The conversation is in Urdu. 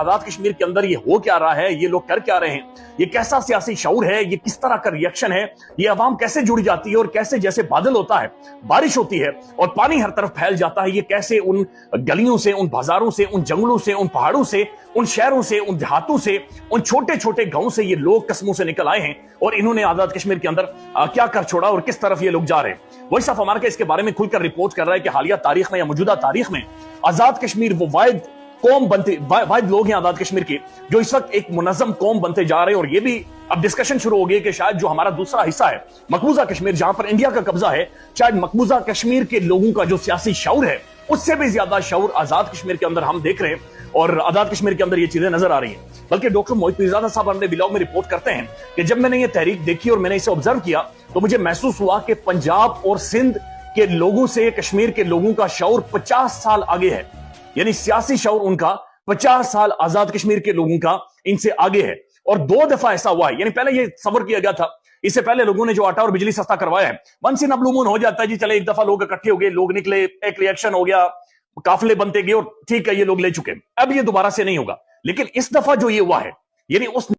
آزاد کشمیر کے اندر یہ ہو کیا رہا ہے، یہ لوگ کر کیا رہے ہیں، یہ کیسا سیاسی شعور ہے، یہ کس طرح کا ریئیکشن ہے، یہ عوام کیسے جڑ جاتی ہے اور کیسے جیسے بادل ہوتا ہے، بارش ہوتی ہے اور پانی ہر طرف پھیل جاتا ہے، یہ کیسے ان گلیوں سے، ان بازاروں سے، ان جنگلوں سے، ان پہاڑوں سے، ان شہروں سے، ان دیہاتوں سے، ان چھوٹے چھوٹے گاؤں سے یہ لوگ قسموں سے نکل آئے ہیں اور انہوں نے آزاد کشمیر کے اندر کیا کر چھوڑا اور کس طرف یہ لوگ جا رہے ہیں۔ وائس آف امریکہ اس کے بارے میں کھل کر رپورٹ کر رہا ہے کہ حالیہ تاریخ میں یا موجودہ تاریخ میں آزاد کشمیر وہ واحد لوگ ہیں آزاد کشمیر کے جو اس وقت ایک منظم قوم بنتے جا رہے ہیں، اور یہ بھی اب ڈسکشن شروع ہو گئی کہ شاید جو ہمارا دوسرا حصہ ہے مقبوضہ کشمیر، جہاں پر انڈیا کا قبضہ ہے، شاید مقبوضہ کشمیر کے لوگوں کا جو سیاسی شعور ہے اس سے بھی زیادہ شعور آزاد کشمیر کے اندر ہم دیکھ رہے ہیں، اور آزاد کشمیر کے اندر یہ چیزیں نظر آ رہی ہیں۔ بلکہ ڈاکٹر موہت پیرزادہ صاحب اپنے ولاگ میں رپورٹ کرتے ہیں کہ جب میں نے یہ تحریک دیکھی اور میں نے اسے آبزرو کیا تو مجھے محسوس ہوا کہ پنجاب اور سندھ کے لوگوں سے کشمیر کے لوگوں کا شعور 50 سال آگے ہے، یعنی سیاسی شعور ان کا 50 سال آزاد کشمیر کے لوگوں کا ان سے آگے ہے۔ اور 2 دفعہ ایسا ہوا ہے، یعنی پہلے یہ صبر کیا گیا تھا، اس سے پہلے لوگوں نے جو آٹا اور بجلی سستا کروایا ہے، ونس ان ابلو مون ہو جاتا ہے جی، چلے ایک دفعہ لوگ اکٹھے ہو گئے، لوگ نکلے، ایک ریئیکشن ہو گیا، قافلے بنتے گئے اور ٹھیک ہے یہ لوگ لے چکے، اب یہ دوبارہ سے نہیں ہوگا۔ لیکن اس دفعہ جو یہ ہوا ہے، یعنی اس